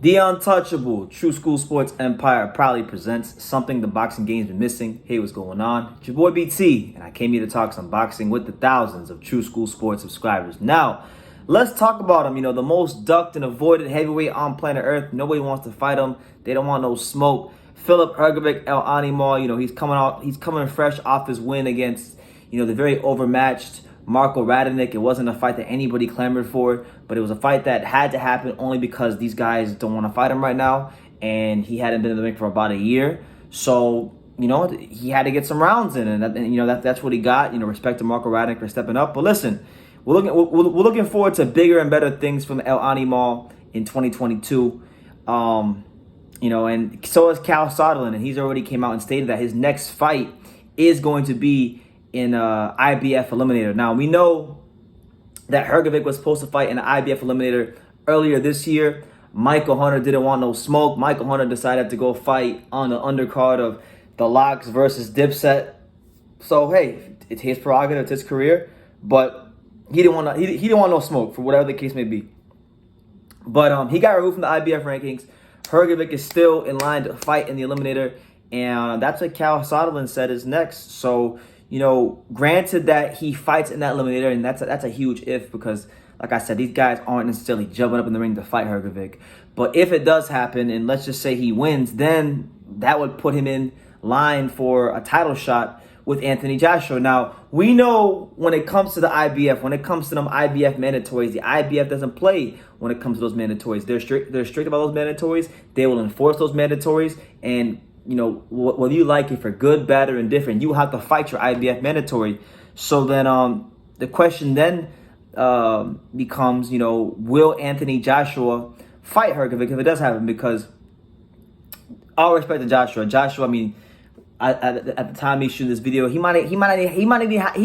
The untouchable True School Sports Empire proudly presents something the boxing game's been missing. Hey, what's going on? It's your boy BT, and I came here to talk some boxing with the thousands of True School Sports subscribers. Now, let's talk about him. The most ducked and avoided heavyweight on planet Earth. Nobody wants to fight him. They don't want no smoke. Filip Hrgovic Eliminator. He's coming fresh off his win against, the very overmatched Marco Radinic. It wasn't a fight that anybody clamored for, but it was a fight that had to happen only because these guys don't want to fight him right now, and he hadn't been in the ring for about a year. So, he had to get some rounds in, and that's what he got. Respect to Marco Radinic for stepping up. But listen, we're looking forward to bigger and better things from El Animal in 2022. And so is Cal Soderlund, and he's already came out and stated that his next fight is going to be in IBF Eliminator. Now, we know that Hrgovic was supposed to fight in the IBF Eliminator earlier this year. Michael Hunter didn't want no smoke. Michael Hunter decided to go fight on the undercard of the Locks versus Dipset. So, hey, it's his prerogative, it's his career, but he didn't want no smoke for whatever the case may be. But he got removed from the IBF rankings. Hrgovic is still in line to fight in the Eliminator, and that's what Cal Soderlund said is next. So, granted that he fights in that Eliminator, and that's a huge if, because, like I said, these guys aren't necessarily jumping up in the ring to fight Hrgovic. But if it does happen, and let's just say he wins, then that would put him in line for a title shot with Anthony Joshua. Now, we know when it comes to the IBF, when it comes to them IBF mandatories, the IBF doesn't play when it comes to those mandatories. They're strict about those mandatories. They will enforce those mandatories, and whether you like it for good, bad, or indifferent, you have to fight your IBF mandatory. So then the question then becomes, will Anthony Joshua fight Hrgovic if it does happen? Because all respect to Joshua. Joshua, at the time he's shooting this video, he might not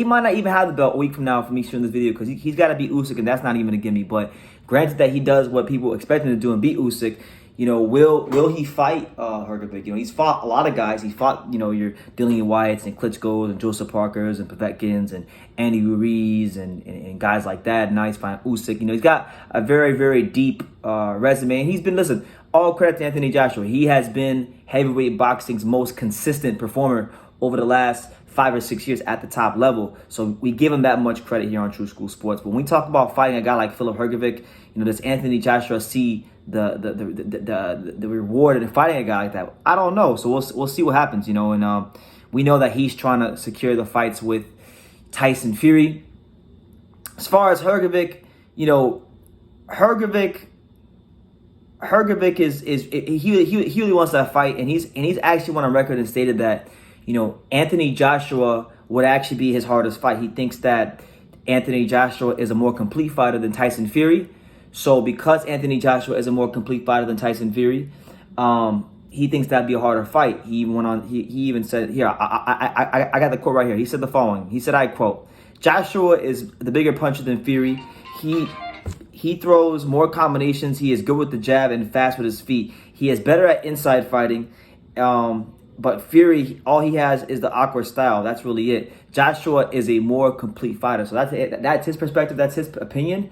even have the belt a week from now for me shooting this video, because he's got to beat Usyk, and that's not even a gimme. But granted that he does what people expect him to do and beat Usyk, will he fight Hrgovic? He's fought a lot of guys. He fought, your Dillian Whites and Klitschko's and Joseph Parker's and Povetkin's and Andy Ruiz and guys like that. Now he's fighting Usyk. He's got a very, very deep resume. And he's been, listen, all credit to Anthony Joshua. He has been heavyweight boxing's most consistent performer over the last 5 or 6 years at the top level. So we give him that much credit here on True School Sports. But when we talk about fighting a guy like Filip Hrgovic, does Anthony Joshua see the reward in fighting a guy like that? I don't know. So we'll see what happens, and we know that he's trying to secure the fights with Tyson Fury. As far as Hrgovic, Hrgovic is he really wants that fight, and he's actually went on record and stated that Anthony Joshua would actually be his hardest fight. He thinks that Anthony Joshua is a more complete fighter than Tyson Fury. So because Anthony Joshua is a more complete fighter than Tyson Fury, he thinks that'd be a harder fight. He even went on. He even said, here, I got the quote right here. He said the following. He said, I quote, "Joshua is the bigger puncher than Fury. He throws more combinations. He is good with the jab and fast with his feet. He is better at inside fighting. But Fury, all he has is the awkward style. That's really it. Joshua is a more complete fighter." So that's his perspective. That's his opinion.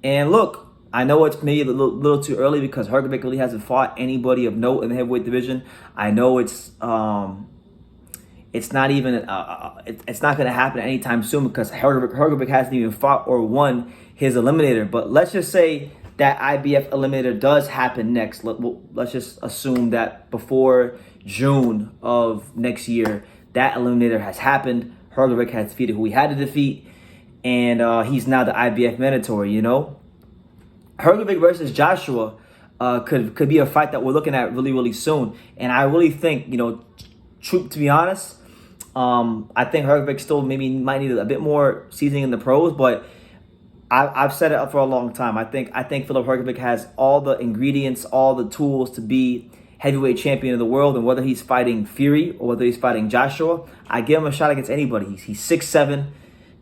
And look, I know it's maybe a little too early, because Hrgovic really hasn't fought anybody of note in the heavyweight division. I know it's not even it's not going to happen anytime soon, because Hrgovic hasn't even fought or won his Eliminator. But let's just say that IBF Eliminator does happen next. Let's just assume that before June of next year, that Eliminator has happened. Hrgovic has defeated who he had to defeat, and he's now the IBF mandatory. Hrgovic versus Joshua could be a fight that we're looking at really, really soon. And I really think, to be honest, I think Hrgovic still might need a bit more seasoning in the pros, but I've set it up for a long time. I think Filip Hrgovic has all the ingredients, all the tools to be heavyweight champion of the world. And whether he's fighting Fury or whether he's fighting Joshua, I give him a shot against anybody. He's 6'7",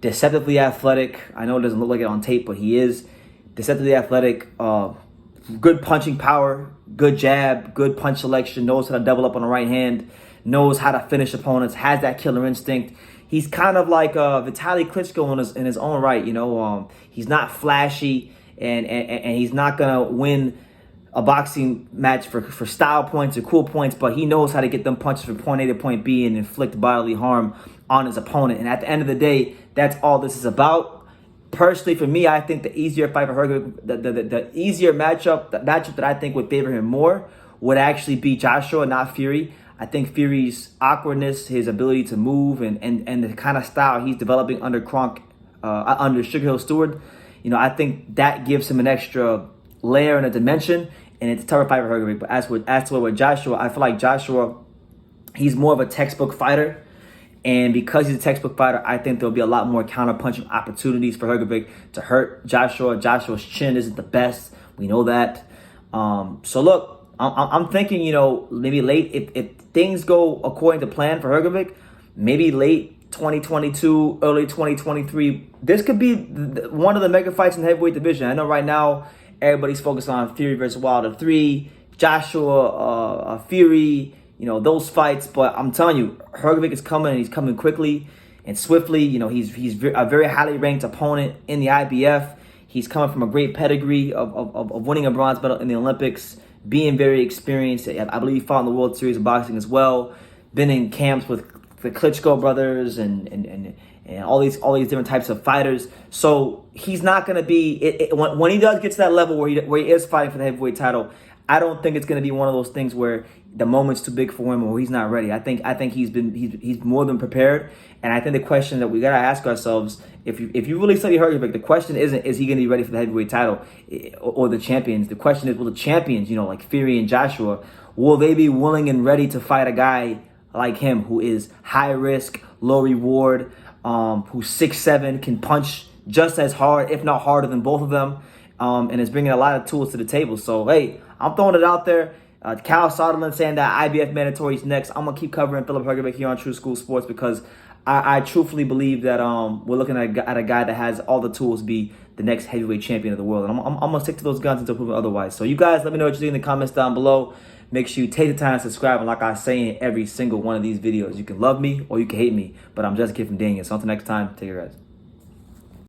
deceptively athletic. I know it doesn't look like it on tape, but he is deceptively athletic, good punching power, good jab, good punch selection, knows how to double up on the right hand, knows how to finish opponents, has that killer instinct. He's kind of like Vitaly Klitschko in his own right. He's not flashy, and he's not gonna win a boxing match for style points or cool points, but he knows how to get them punches from point A to point B and inflict bodily harm on his opponent. And at the end of the day, that's all this is about. Personally, for me, I think the easier fight for Hrgovic, the easier matchup, the matchup that I think would favor him more would actually be Joshua, not Fury. I think Fury's awkwardness, his ability to move, and the kind of style he's developing under under Sugar Hill Stewart, I think that gives him an extra layer and a dimension, and it's a tougher fight for Hrgovic. But as to with Joshua, I feel like Joshua, he's more of a textbook fighter. And because he's a textbook fighter, I think there'll be a lot more counter-punching opportunities for Hrgovic to hurt Joshua. Joshua's chin isn't the best. We know that. So look, I'm thinking, maybe late, if things go according to plan for Hrgovic, maybe late 2022, early 2023, this could be one of the mega fights in the heavyweight division. I know right now everybody's focused on Fury versus Wilder 3, Joshua, Fury, those fights. But I'm telling you, Hrgovic is coming, and he's coming quickly and swiftly. He's a very highly ranked opponent in the IBF. He's coming from a great pedigree of winning a bronze medal in the Olympics, being very experienced. I believe he fought in the World Series of Boxing as well. Been in camps with the Klitschko brothers and all these different types of fighters. So he's not going to be when he does get to that level where he is fighting for the heavyweight title. I don't think it's going to be one of those things where the moment's too big for him or he's not ready. I think he's more than prepared. And I think the question that we got to ask ourselves, if you really study Hrgovic, the question isn't, is he going to be ready for the heavyweight title or the champions? The question is, will the champions, like Fury and Joshua, will they be willing and ready to fight a guy like him who is high risk, low reward, who's 6'7", can punch just as hard, if not harder than both of them, and is bringing a lot of tools to the table. So, hey, I'm throwing it out there. Cal Soderlund saying that IBF mandatory is next. I'm going to keep covering Filip Hrgovic here on True School Sports because I truthfully believe that we're looking at a guy that has all the tools to be the next heavyweight champion of the world. And I'm going to stick to those guns until proven otherwise. So you guys let me know what you think in the comments down below. Make sure you take the time to subscribe. And like I say in every single one of these videos, you can love me or you can hate me. But I'm just kidding, Daniel. So until next time, take care, guys.